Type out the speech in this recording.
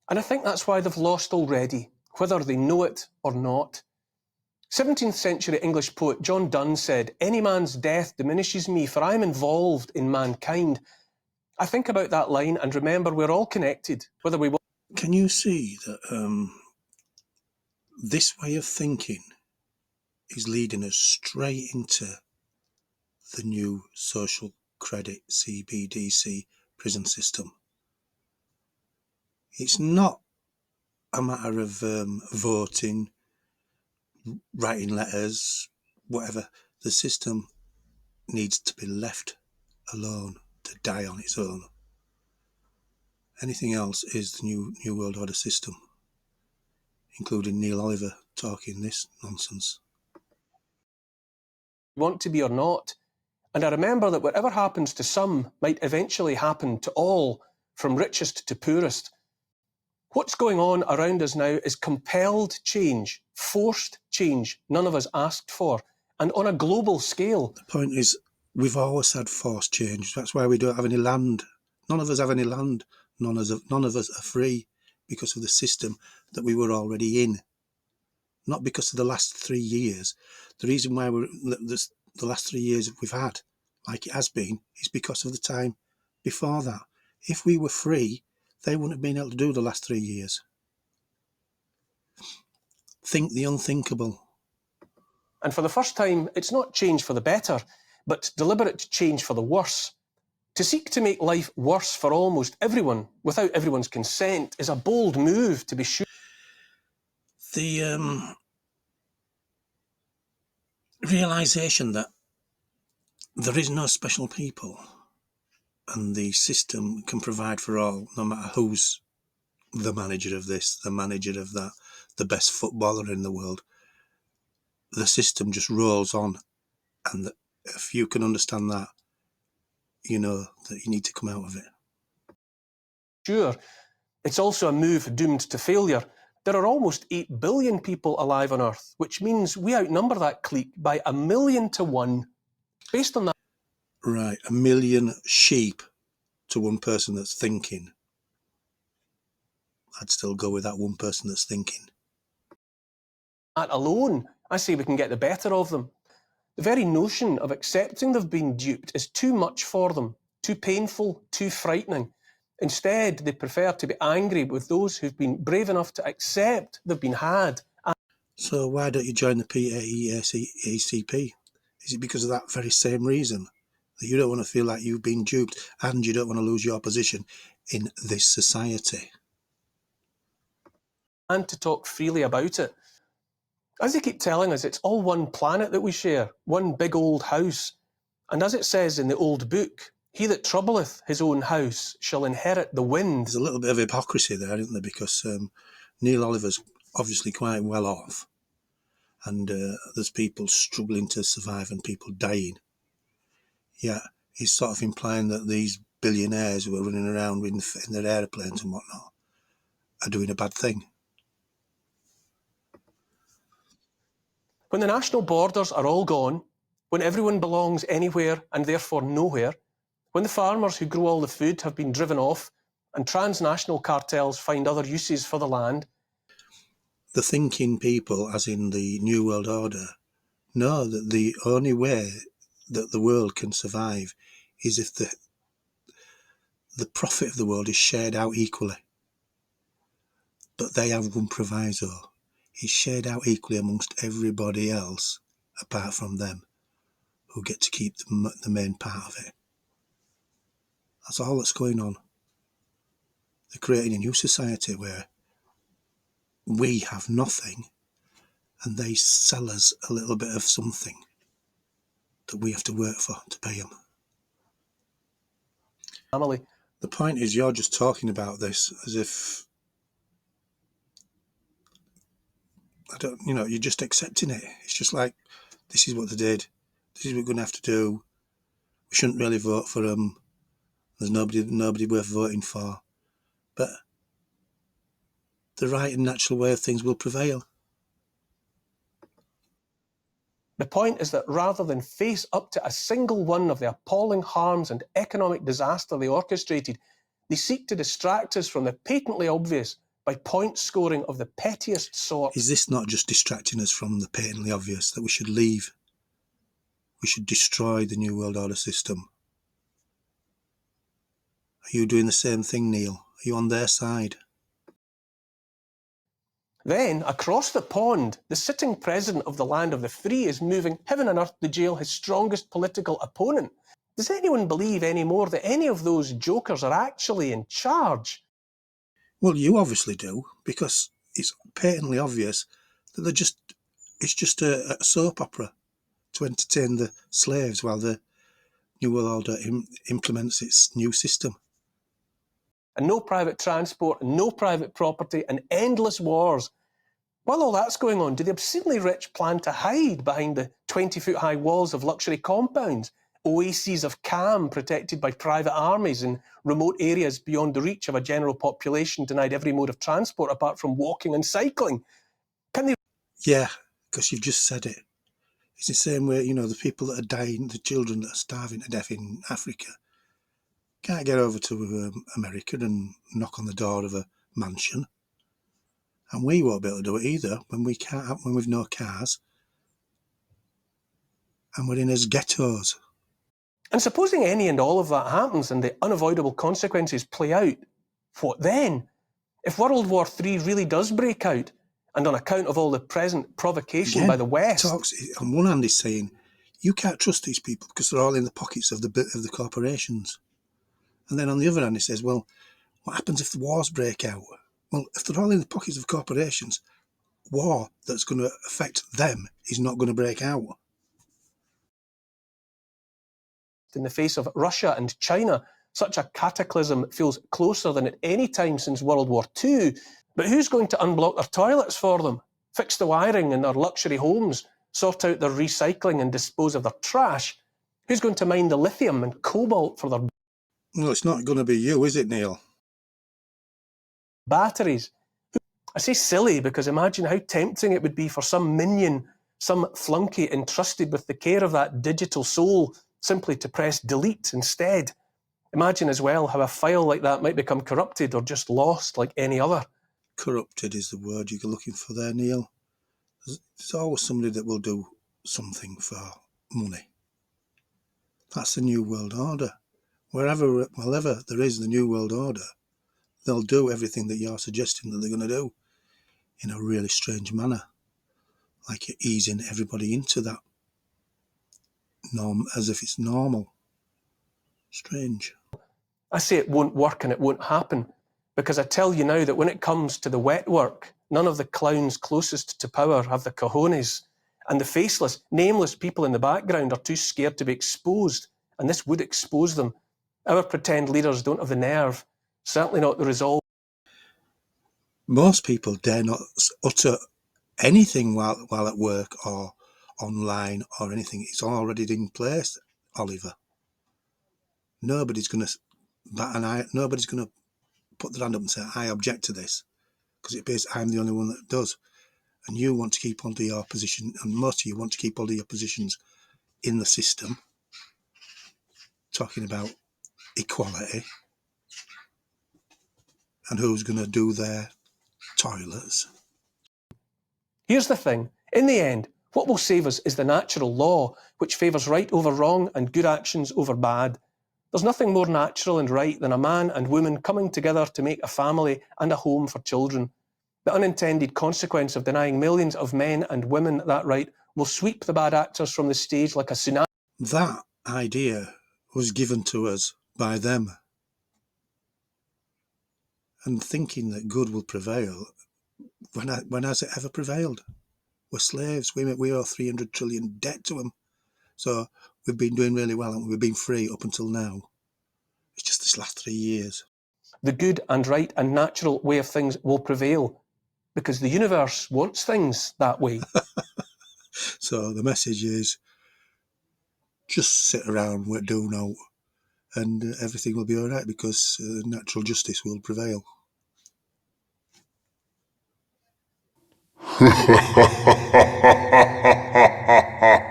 And I think that's why they've lost already, whether they know it or not. 17th century English poet John Donne said, "Any man's death diminishes me, for I am involved in mankind." I think about that line and remember we're all connected, whether we want. Can you see that this way of thinking is leading us straight into the new social credit CBDC prison system? It's not a matter of voting, writing letters, whatever. The system needs to be left alone to die on its own. Anything else is the new world order system, including Neil Oliver talking this nonsense. Want to be or not. And I remember that whatever happens to some might eventually happen to all, from richest to poorest. What's going on around us now is compelled change, forced change none of us asked for, and on a global scale. The point is, we've always had forced change. That's why we don't have any land. None of us have any land. None of us are free because of the system that we were already in. Not because of the last 3 years. The reason why the last 3 years we've had, like it has been, is because of the time before that. If we were free, they wouldn't have been able to do the last 3 years. Think the unthinkable. And for the first time, it's not change for the better, but deliberate change for the worse. To seek to make life worse for almost everyone without everyone's consent is a bold move, to be sure. The realisation that there is no special people and the system can provide for all, no matter who's the manager of this, the manager of that, the best footballer in the world. The system just rolls on, and if you can understand that, you know that you need to come out of it. Sure, it's also a move doomed to failure. There are almost 8 billion people alive on Earth, which means we outnumber that clique by 1,000,000 to 1. Based on that... Right, 1 million sheep to one person that's thinking. I'd still go with that one person that's thinking. That alone, I say we can get the better of them. The very notion of accepting they've been duped is too much for them, too painful, too frightening. Instead, they prefer to be angry with those who've been brave enough to accept they've been had. So why don't you join the PAEACP? Is it because of that very same reason? That you don't want to feel like you've been duped and you don't want to lose your position in this society? And to talk freely about it. As they keep telling us, it's all one planet that we share, one big old house. And as it says in the old book, "He that troubleth his own house shall inherit the wind." There's a little bit of hypocrisy there, isn't there? Because Neil Oliver's obviously quite well off, and there's people struggling to survive and people dying. Yeah, he's sort of implying that these billionaires who are running around in their aeroplanes and whatnot are doing a bad thing. When the national borders are all gone, when everyone belongs anywhere and therefore nowhere, when the farmers who grow all the food have been driven off and transnational cartels find other uses for the land. The thinking people, as in the New World Order, know that the only way that the world can survive is if the profit of the world is shared out equally. But they have one proviso. It's shared out equally amongst everybody else apart from them, who get to keep the main part of it. That's all that's going on. They're creating a new society where we have nothing and they sell us a little bit of something that we have to work for to pay them. Family. The point is, you're just talking about this as if, you're just accepting it. It's just like, this is what they did. This is what we're going to have to do. We shouldn't really vote for them. There's nobody worth voting for. But the right and natural way of things will prevail. The point is that rather than face up to a single one of the appalling harms and economic disaster they orchestrated, they seek to distract us from the patently obvious by point scoring of the pettiest sort. Is this not just distracting us from the patently obvious that we should leave? We should destroy the New World Order system. Are you doing the same thing, Neil? Are you on their side? Then, across the pond, the sitting president of the land of the free is moving heaven and earth to jail his strongest political opponent. Does anyone believe anymore that any of those jokers are actually in charge? Well, you obviously do, because it's patently obvious that it's just a soap opera to entertain the slaves while the New World Order implements its new system. And no private transport, and no private property, and endless wars. While all that's going on, do the obscenely rich plan to hide behind the 20-foot-high walls of luxury compounds, oases of calm protected by private armies in remote areas beyond the reach of a general population denied every mode of transport apart from walking and cycling? Can they? Yeah, because you've just said it. It's the same way, the people that are dying, the children that are starving to death in Africa, can't get over to America and knock on the door of a mansion. And we won't be able to do it either when we've no cars and we're in as ghettos. And supposing any and all of that happens and the unavoidable consequences play out, what then? If World War III really does break out, and on account of all the present provocation by the West... On one hand he's saying, you can't trust these people because they're all in the pockets of the corporations. And then on the other hand he says, well, what happens if the wars break out? Well, if they're all in the pockets of corporations, war that's going to affect them is not going to break out. In the face of Russia and China, such a cataclysm feels closer than at any time since World War II. But who's going to unblock their toilets for them, fix the wiring in their luxury homes, sort out their recycling and dispose of their trash? Who's going to mine the lithium and cobalt for their... Well, it's not going to be you, is it, Neil? Batteries? I say silly because imagine how tempting it would be for some minion, some flunky entrusted with the care of that digital soul, simply to press delete instead. Imagine as well how a file like that might become corrupted or just lost like any other. Corrupted is the word you're looking for there, Neil. There's always somebody that will do something for money. That's the New World Order. Wherever there is the New World Order, they'll do everything that you're suggesting that they're going to do in a really strange manner. Like you're easing everybody into that norm as if it's normal. Strange. I say it won't work and it won't happen because I tell you now that when it comes to the wet work, none of the clowns closest to power have the cojones, and the faceless, nameless people in the background are too scared to be exposed, and this would expose them. Our pretend leaders don't have the nerve, certainly not the resolve. Most people dare not utter anything while at work or online or anything. It's already in place, Oliver. Nobody's going to bat an eye. Nobody's going to put their hand up and say, I object to this, because it appears I'm the only one that does. And you want to keep onto your position, and most of you want to keep all of your positions in the system, talking about equality and who's going to do their toilets. Here's the thing. In the end, what will save us is the natural law, which favours right over wrong and good actions over bad. There's nothing more natural and right than a man and woman coming together to make a family and a home for children. The unintended consequence of denying millions of men and women that right will sweep the bad actors from the stage like a tsunami. That idea was given to us by them. And thinking that good will prevail, when has it ever prevailed? We're slaves. We owe 300 trillion debt to them. So we've been doing really well and we've been free up until now. It's just this last 3 years. The good and right and natural way of things will prevail because the universe wants things that way. So the message is just sit around, do no, and everything will be all right because natural justice will prevail. Ha ha ha ha ha ha ha.